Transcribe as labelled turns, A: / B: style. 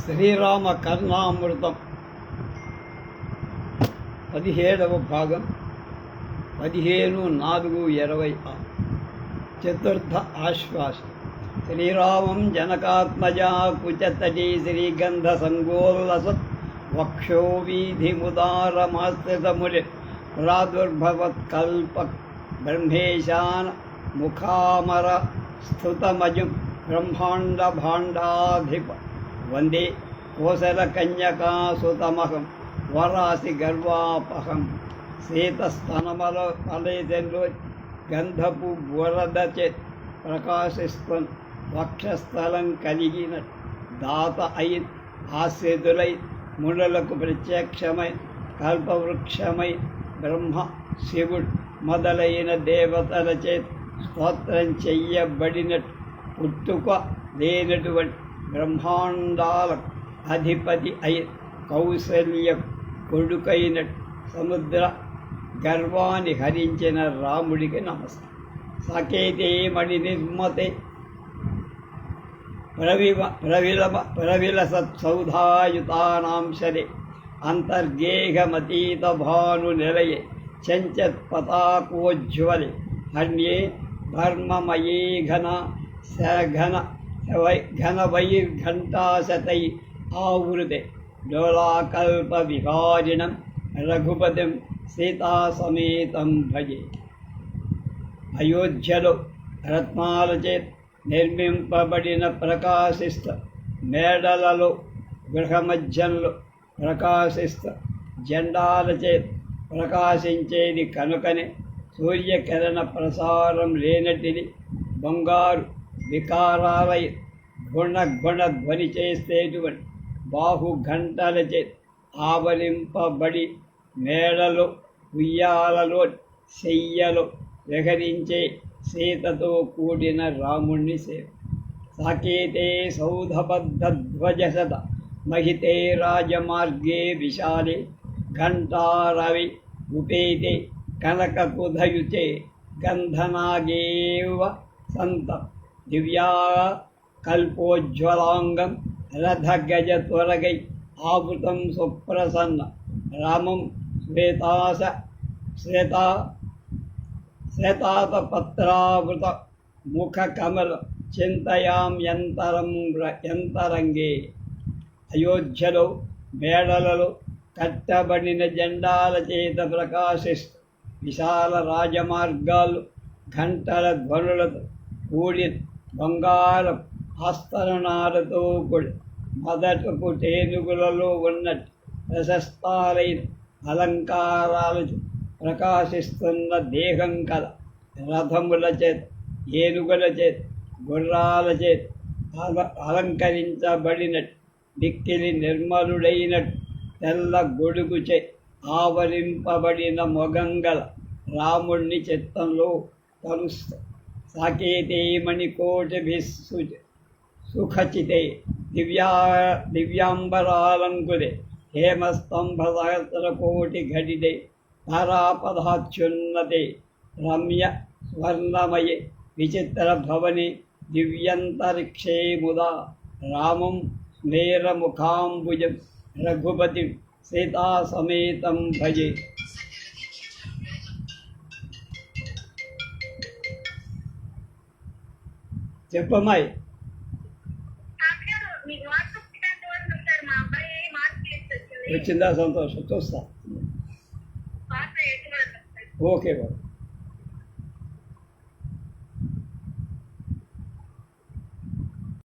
A: శ్రీరామ కర్ణామృతం 17వ భాగం 15/4/26 చతుర్థ ఆశ్వాసం. శ్రీరామం జనకాత్మజా కుచతటీ శ్రీగంధ సంగోల్లసత్ వక్షో వీధిముదారమాశ్రితములి ప్రాదుర్భవత్కల్ప బ్రహ్మేశాన ముఖామర స్థుతమజం బ్రహ్మాండ భాండాధిప వందే కోసలకన్యకాసుతమహం వరాసి గర్వాపహం. శీతస్తనమలైలో గంధపు వరదచే ప్రకాశిస్తన్ వక్షస్థలం కలిగిన దాత అయి ఆశ్రితులై మునులకు ప్రత్యక్షమై కల్పవృక్షమై బ్రహ్మ శివుడు మొదలైన దేవతలచే స్తోత్రం చెయ్యబడినట్టు పుట్టుక లేనటువంటి బ్రహ్మాండాల అధిపతి అయి కౌసల్య కొడుకైనట్టు సముద్ర గర్వాన్ని హరించిన రాముడికి నమస్కారం. సకేతే మణి నిర్మతే ప్రవిలసత్సౌధాయుతానాం శరే అంతర్గేహమతీత భాను నిలయే చంచత్పతాకోజ్వలే హన్యే ధర్మమయే ఘనవైర్ఘంటాశతై ఆవృతే డోలాకల్ప విహారిణం రఘుపతిం సీతాసమేతం భజే. అయోధ్యలో రత్నాలచే నిర్మింపబడిన ప్రకాశిస్త మేడలలో గృహమధ్యంలో ప్రకాశిస్త జెండాలచే ప్రకాశించేది కనుకనే సూర్యకిరణ ప్రసారం లేనటిది బంగారు వికారాలై గుణ ధ్వని చేసేటువంటి బాహుఘంటలచే ఆవరింపబడి మేడలో ఉయ్యాలలో శయ్యలో విహరించే సీతతో కూడిన రాముణ్ణి సేవ. సాకేతే సౌధబద్ధధ్వజసత మహితే రాజమార్గే విశాలే ఘంటారవి ఉపేతే కనకకుధయుచే గంధనాగేవ సంత దివ్యా కల్పోజ్వలాంగం రథగజత్వరగై ఆవృతం సుప్రసన్న రామం శ్వేతాతపత్రావృత ముఖకమల చింతయాంతరంగే. అయోధ్యలో మేడలలో కట్టబడిన జెండాల చేత ప్రకాశిస్తూ విశాల రాజమార్గాలు ఘంటల ధ్వనులతో కూడి బంగారం ఆస్తరణాలతో కూడి మొదటకు టేనుగులలో ఉన్నట్టు ప్రశస్తాలైన అలంకారాలతో ప్రకాశిస్తున్న దేహం కల రథముల చేత ఏనుగుల చేత గుర్రాల చేత అలంకరించబడినట్టు మిక్కిలి నిర్మలుడైనట్టు తెల్ల గొడుగుచే ఆవరింపబడిన మొగంగల రాముణ్ణి చిత్తంలో కలుస్తా. సాకేతే మణికోటిభిస్సు సుఖచితే దివ్యాంబరాలంకురే హేమస్తంభ సహస్రకోటి ఘటితే తారాపదాచ్యున్నతే రమ్య స్వర్ణమయే విచిత్ర భవనే దివ్యంతరిక్షే ముదా రామం స్మేరముఖాంబుజం రఘుపతిం సీతాసమేతం భజే. చెప్పమ్మాయి. వచ్చిందా? సంతోషం. చూస్తా. ఓకే బాబు.